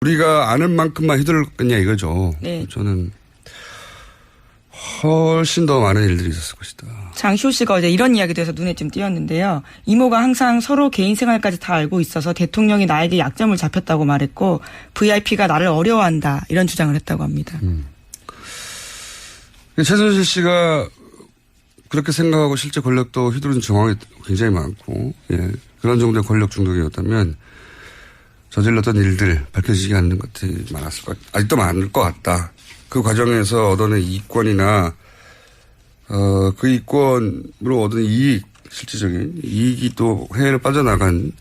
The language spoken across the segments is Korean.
우리가 아는 만큼만 휘둘렀겠냐 이거죠. 네. 저는 훨씬 더 많은 일들이 있었을 것이다. 장시호 씨가 어제 이런 이야기도 해서 눈에 좀 띄었는데요. 이모가 항상 서로 개인 생활까지 다 알고 있어서 대통령이 나에게 약점을 잡혔다고 말했고 VIP가 나를 어려워한다 이런 주장을 했다고 합니다. 최순실 씨가 그렇게 생각하고 실제 권력도 휘두른 정황이 굉장히 많고 그런 정도의 권력 중독이었다면 저질렀던 일들 밝혀지지 않는 것들이 많았을 것 같다. 아직도 많을 것 같다. 그 과정에서 얻어낸 이권이나 그 이권으로 얻은 이익, 실질적인 이익이 또 해외로 빠져나간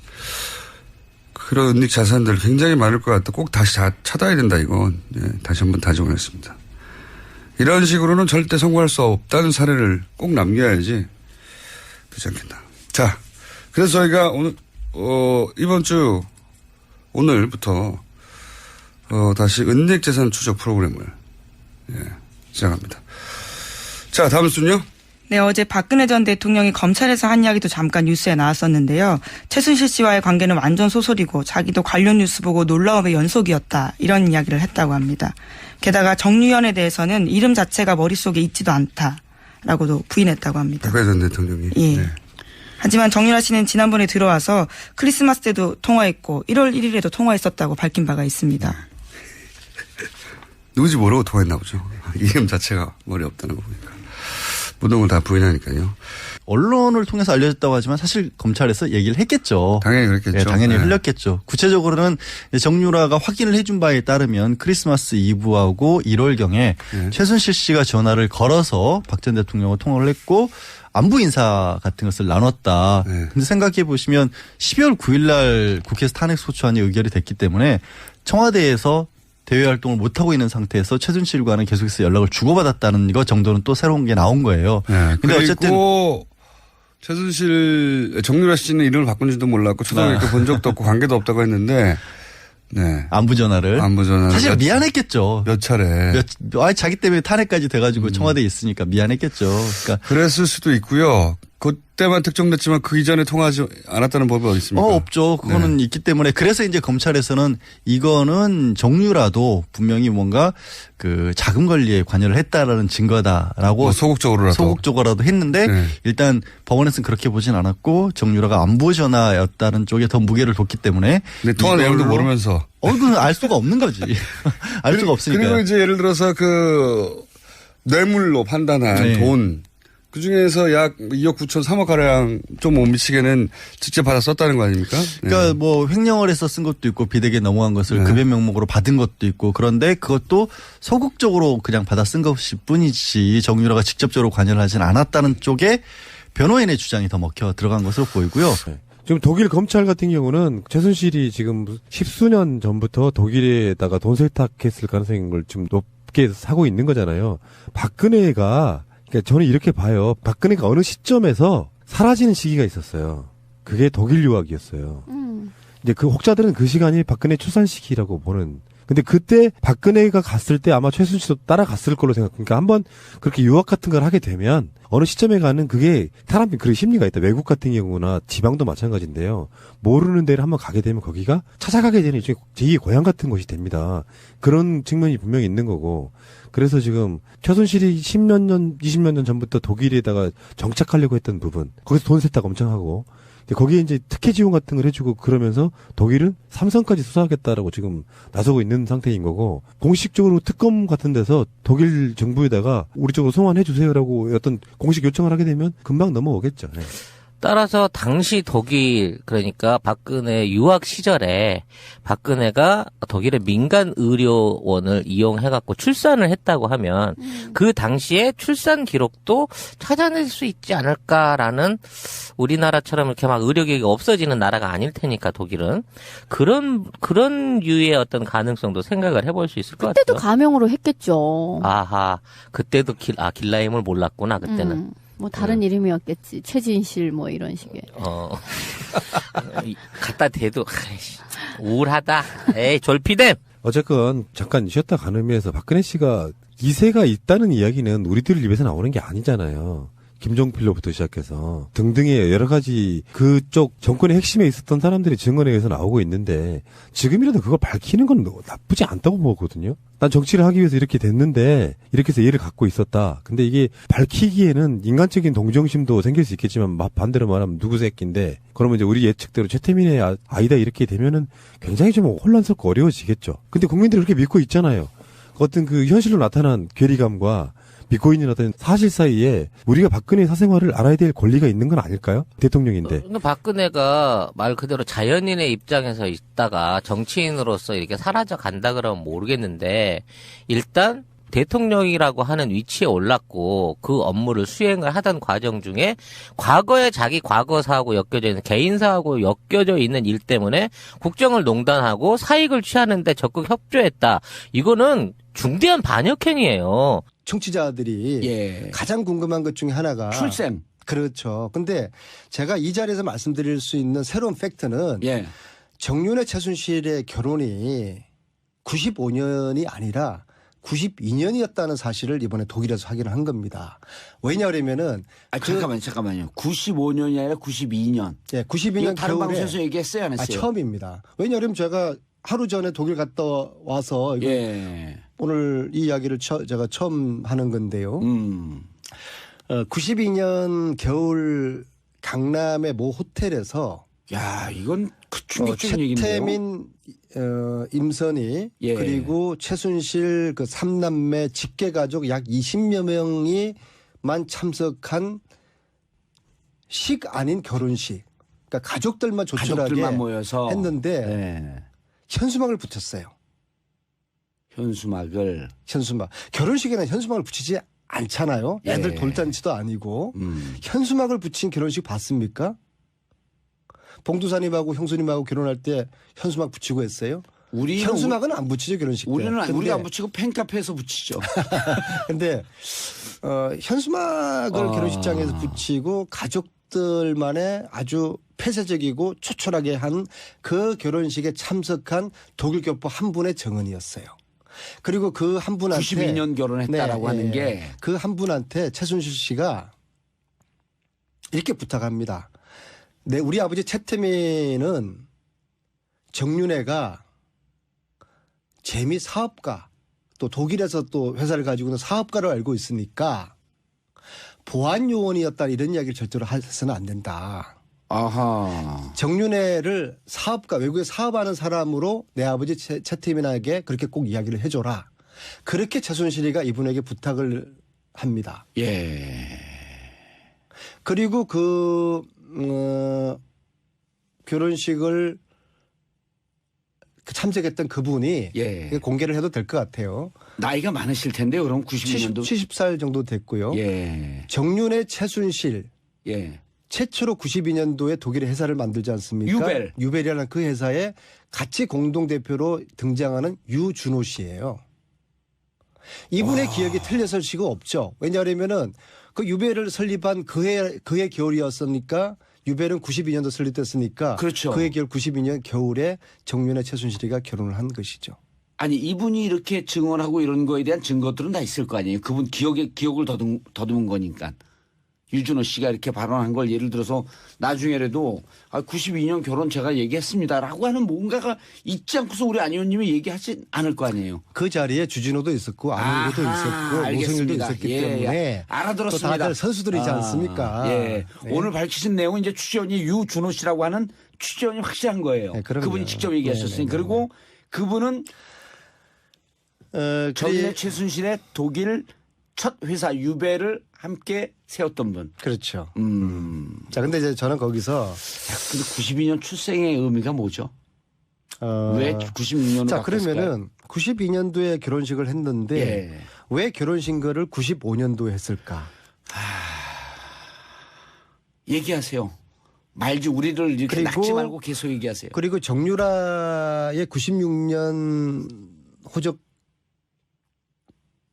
그런 은닉 자산들 굉장히 많을 것 같다. 꼭 다시 찾아야 된다 이건. 다시 한번 다짐했습니다. 이런 식으로는 절대 성공할 수 없다는 사례를 꼭 남겨야지 되지 않겠나. 자, 그래서 저희가 오늘 이번 주 오늘부터 다시 은닉 재산 추적 프로그램을 시작합니다. 자, 다음 순요. 네, 어제 박근혜 전 대통령이 검찰에서 한 이야기도 잠깐 뉴스에 나왔었는데요. 최순실 씨와의 관계는 완전 소설이고 자기도 관련 뉴스 보고 놀라움의 연속이었다. 이런 이야기를 했다고 합니다. 게다가 정유현에 대해서는 이름 자체가 머릿속에 있지도 않다라고도 부인했다고 합니다. 박근혜 전 대통령이. 예. 네. 하지만 정유라 씨는 지난번에 들어와서 크리스마스 때도 통화했고 1월 1일에도 통화했었다고 밝힌 바가 있습니다. 누군지 모르고 통화했나 보죠. 이름 자체가 머리에 없다는 거 보니까. 모든 걸 다 부인하니까요. 언론을 통해서 알려졌다고 하지만 사실 검찰에서 얘기를 했겠죠. 당연히 그랬겠죠. 네, 당연히 흘렸겠죠. 구체적으로는 정유라가 확인을 해준 바에 따르면 크리스마스 이브하고 1월경에 최순실 씨가 전화를 걸어서 박 전 대통령과 통화를 했고 안부 인사 같은 것을 나눴다. 근데 생각해 보시면 12월 9일 날 국회에서 탄핵소추안이 의결이 됐기 때문에 청와대에서 대외 활동을 못하고 있는 상태에서 최순실과는 계속해서 연락을 주고받았다는 것 정도는 또 새로운 게 나온 거예요. 네. 근데 어쨌든 최순실 정유라 씨는 이름을 바꾼지도 몰랐고 초등학교 본 적도 없고 관계도 없다고 했는데 안부 전화를 사실 미안했겠죠. 몇 차례. 자기 때문에 탄핵까지 돼가지고 청와대에 있으니까 미안했겠죠. 그러니까 그랬을 수도 있고요. 그때만 특정됐지만 그 이전에 통화하지 않았다는 법이 어디 있습니까? 없죠. 그거는 있기 때문에 그래서 이제 검찰에서는 이거는 정유라도 분명히 뭔가 그 자금 관리에 관여를 했다라는 증거다라고 소극적으로라도 했는데 일단 법원에서는 그렇게 보진 않았고 정유라가 안부 전화였다는 쪽에 더 무게를 뒀기 때문에. 근데 통화 내용도 모르면서. 그건 알 수가 없는 거지. 알 수가 없으니까. 그리고 이제 예를 들어서 그 뇌물로 판단한 돈. 그 중에서 약 2억 9천 3억 가량 좀 못 미치게는 직접 받아 썼다는 거 아닙니까? 그러니까 뭐 횡령을 해서 쓴 것도 있고 비대기에 넘어간 것을 급여 명목으로 받은 것도 있고 그런데 그것도 소극적으로 그냥 받아 쓴 것일 뿐이지 정유라가 직접적으로 관여를 하진 않았다는 쪽에 변호인의 주장이 더 먹혀 들어간 것으로 보이고요. 지금 독일 검찰 같은 경우는 최순실이 지금 10수년 전부터 독일에다가 돈 세탁했을 가능성을 좀 높게 사고 있는 거잖아요. 박근혜가 그러니까 저는 이렇게 봐요. 박근혜가 어느 시점에서 사라지는 시기가 있었어요. 그게 독일 유학이었어요. 이제 그 혹자들은 그 시간이 박근혜 출산 시기라고 보는. 근데 그때 박근혜가 갔을 때 아마 최순실도 따라갔을 걸로 생각. 그러니까 한번 그렇게 유학 같은 걸 하게 되면 어느 시점에 가는 그게 사람이 그런 심리가 있다. 외국 같은 경우나 지방도 마찬가지인데요. 모르는 데를 한번 가게 되면 거기가 찾아가게 되는 일종의 제2의 고향 같은 곳이 됩니다. 그런 측면이 분명히 있는 거고. 그래서 지금 최순실이 10몇 년, 20몇 년 전부터 독일에다가 정착하려고 했던 부분. 거기서 돈 세탁 엄청 하고. 거기에 이제 특혜 지원 같은 걸 해주고 그러면서 독일은 삼성까지 수사하겠다라고 지금 나서고 있는 상태인 거고 공식적으로 특검 같은 데서 독일 정부에다가 우리 쪽으로 송환해 주세요라고 어떤 공식 요청을 하게 되면 금방 넘어오겠죠. 네. 따라서 당시 독일 그러니까 박근혜 유학 시절에 박근혜가 독일의 민간 의료원을 이용해갖고 출산을 했다고 하면 그 당시에 출산 기록도 찾아낼 수 있지 않을까라는 우리나라처럼 이렇게 막 의료계가 없어지는 나라가 아닐 테니까 독일은 그런 유의 어떤 가능성도 생각을 해볼 수 있을 것 같아요. 그때도 가명으로 했겠죠. 아하 그때도 길라임을 몰랐구나 그때는. 뭐 다른 이름이었겠지. 최진실 뭐 이런 식의. 갖다 대도 우울하다. 에이 졸피뎀. 어쨌건 잠깐 쉬었다 가는 의미에서 박근혜 씨가 이세가 있다는 이야기는 우리들 입에서 나오는 게 아니잖아요. 김종필로부터 시작해서 등등의 여러 가지 그쪽 정권의 핵심에 있었던 사람들이 증언에 의해서 나오고 있는데 지금이라도 그걸 밝히는 건 나쁘지 않다고 보거든요. 난 정치를 하기 위해서 이렇게 됐는데 이렇게 해서 이해를 갖고 있었다. 근데 이게 밝히기에는 인간적인 동정심도 생길 수 있겠지만 반대로 말하면 누구 새끼인데 그러면 이제 우리 예측대로 최태민의 아이다 이렇게 되면은 굉장히 좀 혼란스럽고 어려워지겠죠. 근데 국민들이 그렇게 믿고 있잖아요. 어떤 그 현실로 나타난 괴리감과 믿고 있는 어떤 사실 사이에 우리가 박근혜 사생활을 알아야 될 권리가 있는 건 아닐까요? 대통령인데. 근데 박근혜가 말 그대로 자연인의 입장에서 있다가 정치인으로서 이렇게 사라져 간다 그러면 모르겠는데 일단 대통령이라고 하는 위치에 올랐고 그 업무를 수행을 하던 과정 중에 과거에 자기 과거사하고 엮여져 있는 개인사하고 엮여져 있는 일 때문에 국정을 농단하고 사익을 취하는데 적극 협조했다. 이거는 중대한 반역행위예요. 청취자들이 예. 가장 궁금한 것 중에 하나가 출생. 그렇죠. 근데 제가 이 자리에서 말씀드릴 수 있는 새로운 팩트는 예. 정윤회 최순실의 결혼이 95년이 아니라 92년이었다는 사실을 이번에 독일에서 확인을 한 겁니다. 왜냐하면은 잠깐만요. 95년이 아니라 92년. 예, 92년 이거 다른 겨울에 방송에서 얘기했어요, 안 했어요? 처음입니다. 왜냐하면 제가 하루 전에 독일 갔다 와서 이거 예. 오늘 이 이야기를 제가 처음 하는 건데요. 92년 겨울 강남의 모 호텔에서 야, 이건 충격적인 얘기인데요. 최태민, 임선희 예. 그리고 최순실 그 3남매 직계 가족 약 20여 명이만 참석한 식 아닌 결혼식. 그러니까 가족들만 조촐하게 가족들만 모여서 했는데 예. 현수막을 붙였어요. 현수막을. 현수막. 결혼식에는 현수막을 붙이지 않잖아요. 애들 예. 돌잔치도 아니고. 현수막을 붙인 결혼식 봤습니까? 봉두사님하고 형수님하고 결혼할 때 현수막 붙이고 했어요? 현수막은 안 붙이죠, 결혼식 때. 우리는 안 붙이고 팬카페에서 붙이죠. 근데 현수막을 결혼식장에서 붙이고 가족들만의 아주 폐쇄적이고 초촐하게 한 그 결혼식에 참석한 독일 교포 한 분의 정언이었어요. 그리고 그 한 분한테 92년 결혼했다라고 하는 게 그 한 분한테 최순실 씨가 이렇게 부탁합니다. 네, 우리 아버지 최태민은 정윤회가 재미 사업가 또 독일에서 또 회사를 가지고 있는 사업가로 알고 있으니까 보안 요원이었다 이런 이야기를 절대로 해서는 안 된다. 아하. 정윤회를 사업가 외국에 사업하는 사람으로 내 아버지 최태민에게 그렇게 꼭 이야기를 해줘라. 그렇게 최순실이가 이분에게 부탁을 합니다. 예. 그리고 그 결혼식을 참석했던 그분이 예. 공개를 해도 될 것 같아요. 나이가 많으실 텐데요. 그럼 92년도 70살 정도 됐고요. 예. 정윤회 최순실 예. 최초로 92년도에 독일의 회사를 만들지 않습니까? 유벨이라는 그 회사에 같이 공동대표로 등장하는 유준호 씨예요. 이분의 기억이 틀렸을 수가 없죠. 왜냐하면은 그 유벨을 설립한 그해 겨울이었으니까 유벨은 92년도 설립됐으니까 그렇죠. 그해 겨울 92년 겨울에 정윤회 최순실이가 결혼을 한 것이죠. 아니 이분이 이렇게 증언하고 이런 거에 대한 증거들은 다 있을 거 아니에요. 그분 기억을 더듬은 거니까. 유준호 씨가 이렇게 발언한 걸 예를 들어서 나중에라도 92년 결혼 제가 얘기했습니다라고 하는 뭔가가 있지 않고서 우리 안 의원님이 얘기하지 않을 거 아니에요. 그 자리에 주진호도 있었고 안홍구도 있었고 노승일도 있었기 때문에 알아들었습니다. 또 다들 선수들이지 않습니까? 예. 네. 오늘 밝히신 내용은 이제 취재원이 유준호 씨라고 하는 취재원이 확실한 거예요. 네, 그럼요. 그분이 직접 얘기하셨으니 그리고 그분은 정윤회 최순실의 독일 첫 회사 유벨을 함께 세웠던 분. 그렇죠. 자, 근데 이제 저는 거기서 근데 92년 출생의 의미가 뭐죠? 왜 96년으로 자, 그러면은 92년도에 결혼식을 했는데 예. 왜 결혼식을 95년도에 했을까? 얘기하세요. 말지 우리를 이렇게 그리고- 낚지 말고 계속 얘기하세요. 그리고 정유라의 96년 호적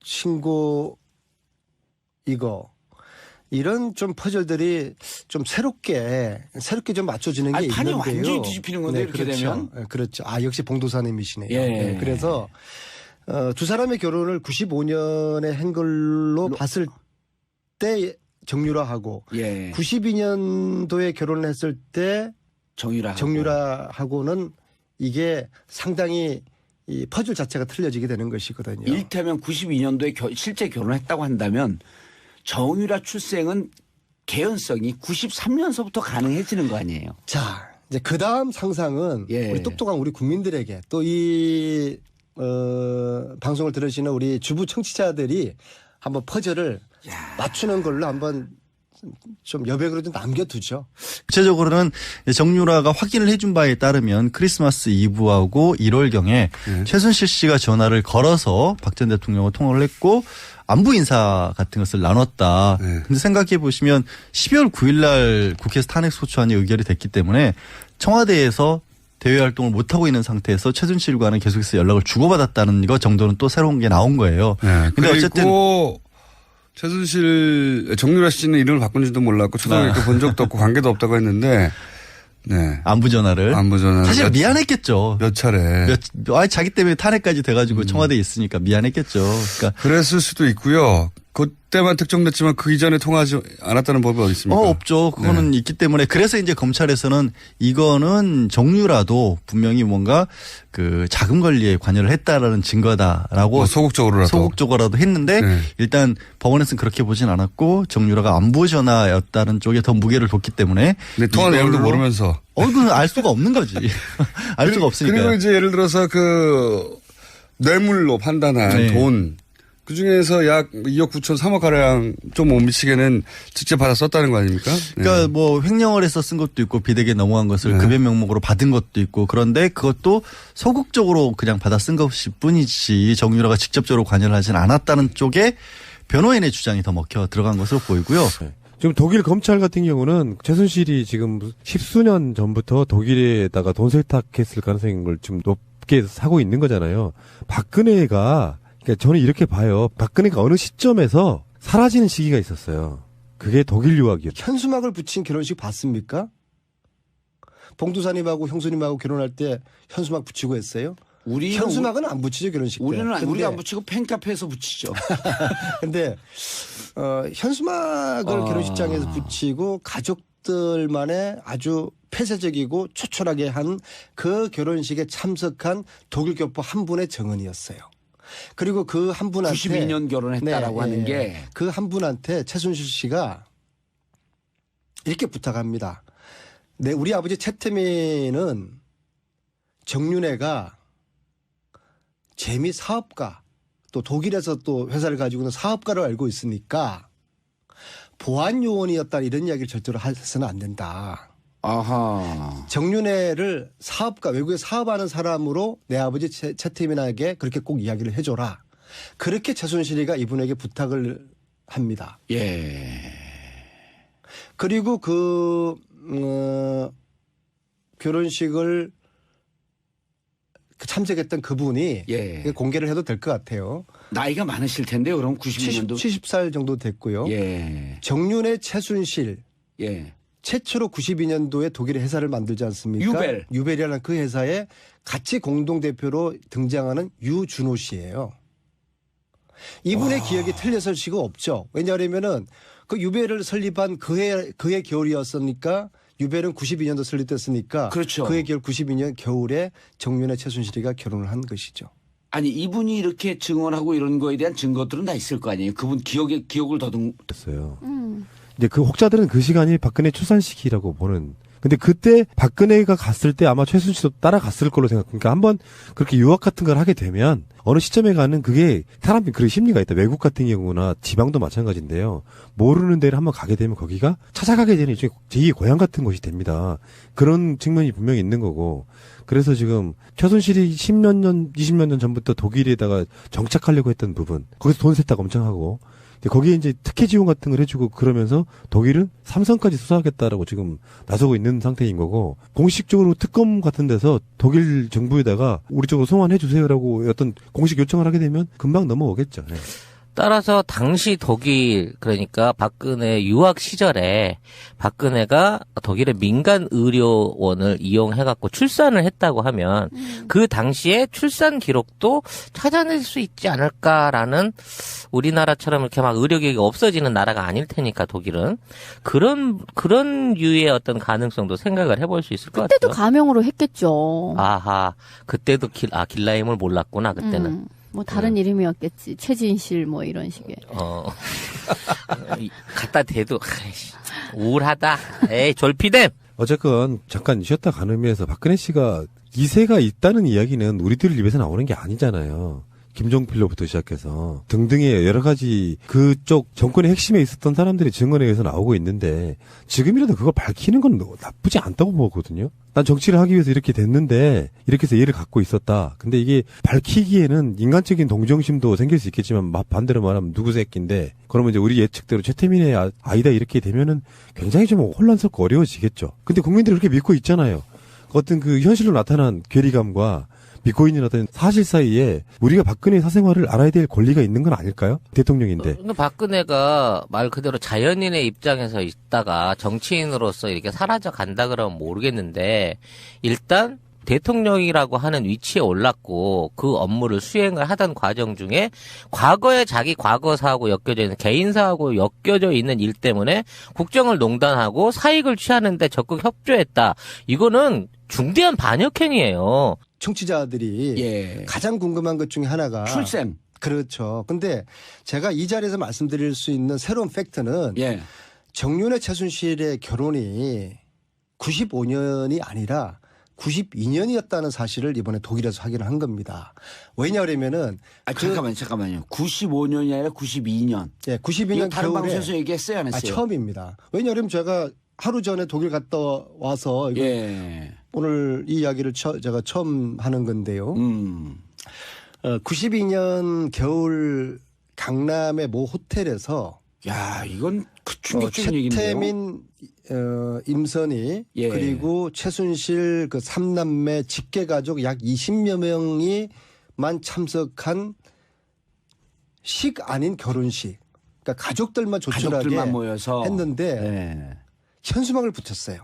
신고 이런 좀 퍼즐들이 좀 새롭게 좀 맞춰지는 게 아니, 판이 있는데요. 완전히 뒤집히는 건데 이렇게 그렇죠. 되면. 네, 그렇죠. 역시 봉도사님이시네요. 예. 네, 그래서 두 사람의 결혼을 95년에 한 걸로 봤을 때 정유라하고 예. 92년도에 결혼을 했을 때 정유라하고는 이게 상당히 이 퍼즐 자체가 틀려지게 되는 것이거든요. 이를테면 92년도에 실제 결혼했다고 한다면 정유라 출생은 개연성이 93년서부터 가능해지는 거 아니에요? 자, 이제 그 다음 상상은 예. 우리 똑똑한 우리 국민들에게 또 이 방송을 들으시는 우리 주부 청취자들이 한번 퍼즐을 맞추는 걸로 한번 좀 여백으로 좀 남겨두죠. 구체적으로는 정유라가 확인을 해준 바에 따르면 크리스마스 이브하고 1월경에 최순실 씨가 전화를 걸어서 박 전 대통령과 통화를 했고 안부 인사 같은 것을 나눴다. 근데 생각해 보시면 12월 9일 날 국회에서 탄핵소추안이 의결이 됐기 때문에 청와대에서 대외 활동을 못하고 있는 상태에서 최순실과는 계속해서 연락을 주고받았다는 것 정도는 또 새로운 게 나온 거예요. 근데 어쨌든 최순실 정유라 씨는 이름을 바꾼지도 몰랐고 초등학교 본 적도 없고 관계도 없다고 했는데 안부 전화를 사실 미안했겠죠. 몇 차례. 자기 때문에 탄핵까지 돼가지고 청와대에 있으니까 미안했겠죠. 그러니까 그랬을 수도 있고요. 그때만 특정됐지만 그 이전에 통화하지 않았다는 법이 어디 있습니까? 없죠. 그거는 있기 때문에 그래서 이제 검찰에서는 이거는 정유라도 분명히 뭔가 그 자금 관리에 관여를 했다라는 증거다라고 소극적으로라도 했는데 일단 법원에서는 그렇게 보진 않았고 정유라가 안부 전화였다는 쪽에 더 무게를 뒀기 때문에 근데 통화 내용도 모르면서 그건 알 수가 없는 거지. 알 수가 없으니까. 그리고 이제 예를 들어서 그 뇌물로 판단한 돈 그 중에서 약 2억 9천 3억 가량 좀 못 미치게는 직접 받아 썼다는 거 아닙니까? 그러니까 뭐 횡령을 해서 쓴 것도 있고 비대기에 넘어간 것을 급여 명목으로 받은 것도 있고 그런데 그것도 소극적으로 그냥 받아 쓴 것일 뿐이지 정유라가 직접적으로 관여를 하진 않았다는 쪽에 변호인의 주장이 더 먹혀 들어간 것으로 보이고요. 지금 독일 검찰 같은 경우는 최순실이 지금 10수년 전부터 독일에다가 돈 세탁했을 가능성을 지금 높게 사고 있는 거잖아요. 박근혜가 그러니까 저는 이렇게 봐요. 박근혜가 어느 시점에서 사라지는 시기가 있었어요. 그게 독일 유학이었죠. 현수막을 붙인 결혼식 봤습니까? 봉두사님하고 형수님하고 결혼할 때 현수막 붙이고 했어요? 현수막은 안 붙이죠, 결혼식 때. 우리가 안 붙이고 팬카페에서 붙이죠. 근데 현수막을 결혼식장에서 붙이고 가족들만의 아주 폐쇄적이고 초촐하게 한 그 결혼식에 참석한 독일 교포 한 분의 정언이었어요. 그리고 그 한 분한테 92년 결혼했다라고 하는 게 그 한 분한테 최순실 씨가 이렇게 부탁합니다. 우리 아버지 최태민은 정윤회가 재미 사업가 또 독일에서 또 회사를 가지고 있는 사업가로 알고 있으니까 보안 요원이었다 이런 이야기를 절대로 해서는 안 된다. 아하. 정윤회를 사업가 외국에 사업하는 사람으로 내 아버지 최태민에게 그렇게 꼭 이야기를 해줘라. 그렇게 최순실이가 이분에게 부탁을 합니다. 예. 그리고 그 결혼식을 참석했던 그분이 공개를 해도 될 것 같아요. 나이가 많으실 텐데요. 그럼 92년도 70살 정도 됐고요. 예. 정윤회 최순실. 예. 최초로 92년도에 독일의 회사를 만들지 않습니까? 유벨이라는 그 회사에 같이 공동대표로 등장하는 유준호 씨예요. 이분의 기억이 틀려설 수가 없죠. 왜냐하면은 그 유벨을 설립한 그해 겨울이었으니까 유벨은 92년도 설립됐으니까 그렇죠. 그해 겨울 92년 겨울에 정윤회 최순실이가 결혼을 한 것이죠. 아니 이분이 이렇게 증언하고 이런 거에 대한 증거들은 다 있을 거 아니에요. 그분 기억을 더듬었어요. 근데 그 혹자들은 그 시간이 박근혜 출산 시기라고 보는. 근데 그때 박근혜가 갔을 때 아마 최순실도 따라갔을 걸로 생각합니다. 그러니까 한번 그렇게 유학 같은 걸 하게 되면 어느 시점에 가는 그게 사람이 그런 심리가 있다. 외국 같은 경우나 지방도 마찬가지인데요. 모르는 데를 한번 가게 되면 거기가 찾아가게 되는 일종의 제2의 고향 같은 곳이 됩니다. 그런 측면이 분명히 있는 거고. 그래서 지금 최순실이 10몇 년, 20몇 년 전부터 독일에다가 정착하려고 했던 부분. 거기서 돈 세탁 엄청 하고. 거기에 이제 특혜 지원 같은 걸 해주고 그러면서 독일은 삼성까지 수사하겠다라고 지금 나서고 있는 상태인 거고 공식적으로 특검 같은 데서 독일 정부에다가 우리 쪽으로 송환해 주세요라고 어떤 공식 요청을 하게 되면 금방 넘어오겠죠. 네. 따라서 당시 독일 그러니까 박근혜 유학 시절에 박근혜가 독일의 민간 의료원을 이용해갖고 출산을 했다고 하면 그 당시에 출산 기록도 찾아낼 수 있지 않을까라는 우리나라처럼 이렇게 막 의료계획이 없어지는 나라가 아닐 테니까 독일은 그런 유의 어떤 가능성도 생각을 해볼 수 있을 것 같아요. 그때도 가명으로 했겠죠. 아하 그때도 길라임을 몰랐구나 그때는. 뭐 다른 이름이었겠지. 최진실 뭐 이런 식의. 갖다 대도 아이씨, 우울하다. 에이 졸피뎀. 어쨌건 잠깐 쉬었다 가는 의미에서 박근혜 씨가 이세가 있다는 이야기는 우리들 입에서 나오는 게 아니잖아요. 김종필로부터 시작해서 등등의 여러 가지 그쪽 정권의 핵심에 있었던 사람들의 증언에 의해서 나오고 있는데 지금이라도 그걸 밝히는 건 나쁘지 않다고 보거든요. 난 정치를 하기 위해서 이렇게 됐는데 이렇게 해서 얘를 갖고 있었다. 근데 이게 밝히기에는 인간적인 동정심도 생길 수 있겠지만 반대로 말하면 누구 새끼인데 그러면 이제 우리 예측대로 최태민의 아이다 이렇게 되면은 굉장히 좀 혼란스럽고 어려워지겠죠. 근데 국민들이 그렇게 믿고 있잖아요. 어떤 그 현실로 나타난 괴리감과 믿고 있는 어떤 사실 사이에 우리가 박근혜 사생활을 알아야 될 권리가 있는 건 아닐까요? 대통령인데. 근데 박근혜가 말 그대로 자연인의 입장에서 있다가 정치인으로서 이렇게 사라져 간다 그러면 모르겠는데 일단 대통령이라고 하는 위치에 올랐고 그 업무를 수행을 하던 과정 중에 과거에 자기 과거사하고 엮여져 있는 개인사하고 엮여져 있는 일 때문에 국정을 농단하고 사익을 취하는데 적극 협조했다. 이거는 중대한 반역행위예요. 청취자들이 예. 가장 궁금한 것 중에 하나가 출생. 그렇죠. 근데 제가 이 자리에서 말씀드릴 수 있는 새로운 팩트는 예. 정윤회 최순실의 결혼이 95년이 아니라 92년이었다는 사실을 이번에 독일에서 확인을 한 겁니다. 왜냐하면은 잠깐만요. 95년이 아니라 92년. 예, 92년 다른 겨울에 방송에서 얘기했어요, 안 했어요? 처음입니다. 왜냐하면 제가 하루 전에 독일 갔다 와서 이거 예. 오늘 이 이야기를 제가 처음 하는 건데요. 92년 겨울 강남의 모 호텔에서 야, 이건 충격적인 얘기인데요. 최태민, 임선희 예. 그리고 최순실 그 3남매 직계가족 약 20여 명이만 참석한 식 아닌 결혼식. 그러니까 가족들만 조촐하게 가족들만 모여서 했는데 예. 현수막을 붙였어요.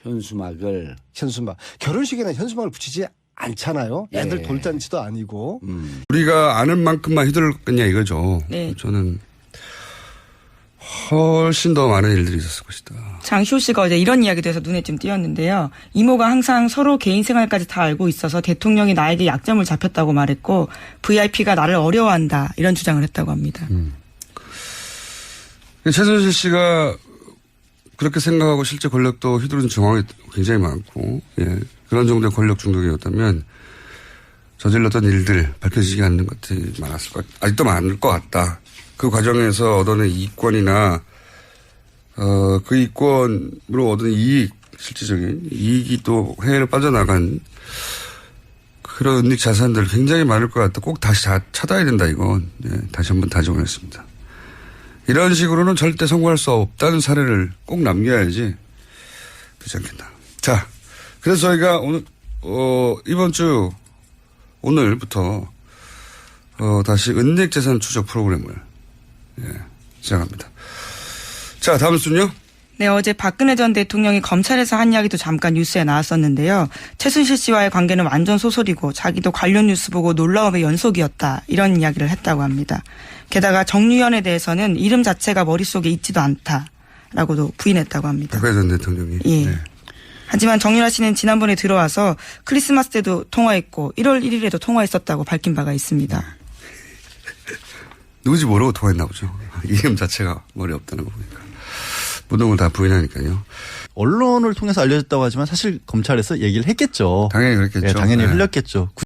현수막을. 결혼식에는 현수막을 붙이지 않잖아요. 애들 예. 돌잔치도 아니고. 우리가 아는 만큼만 휘둘렀겠냐 이거죠. 네. 저는 훨씬 더 많은 일들이 있었을 것이다. 장시호 씨가 어제 이런 이야기도 해서 눈에 좀 띄었는데요. 이모가 항상 서로 개인 생활까지 다 알고 있어서 대통령이 나에게 약점을 잡혔다고 말했고 VIP가 나를 어려워한다 이런 주장을 했다고 합니다. 최순실 씨가 그렇게 생각하고 실제 권력도 휘두른 정황이 굉장히 많고 예. 그런 정도의 권력 중독이었다면 저질렀던 일들 밝혀지지 않는 것들이 많았을 것 같다. 아직도 많을 것 같다. 그 과정에서 얻어낸 이익권이나 그 이익권으로 얻은 이익 실질적인 이익이 또 해외로 빠져나간 그런 은닉 자산들 굉장히 많을 것 같다. 꼭 다시 찾아야 된다 이건. 예, 다시 한번 다짐했습니다. 이런 식으로는 절대 성공할 수 없다는 사례를 꼭 남겨야지 되지 않겠나. 자, 그래서 저희가 오늘 이번 주 오늘부터 다시 은닉 재산 추적 프로그램을 시작합니다. 자, 다음 순요. 네, 어제 박근혜 전 대통령이 검찰에서 한 이야기도 잠깐 뉴스에 나왔었는데요. 최순실 씨와의 관계는 완전 소설이고 자기도 관련 뉴스 보고 놀라움의 연속이었다. 이런 이야기를 했다고 합니다. 게다가 정유현에 대해서는 이름 자체가 머릿속에 있지도 않다라고도 부인했다고 합니다. 박근혜 전 대통령이. 예. 네. 하지만 정유라 씨는 지난번에 들어와서 크리스마스 때도 통화했고 1월 1일에도 통화했었다고 밝힌 바가 있습니다. 누구지 모르고 통화했나 보죠. 이름 자체가 머리에 없다는 거 보니까. 모든 걸 다 부인하니까요. 언론을 통해서 알려졌다고 하지만 사실 검찰에서 얘기를 했겠죠. 당연히 그랬겠죠. 네, 당연히 네. 흘렸겠죠.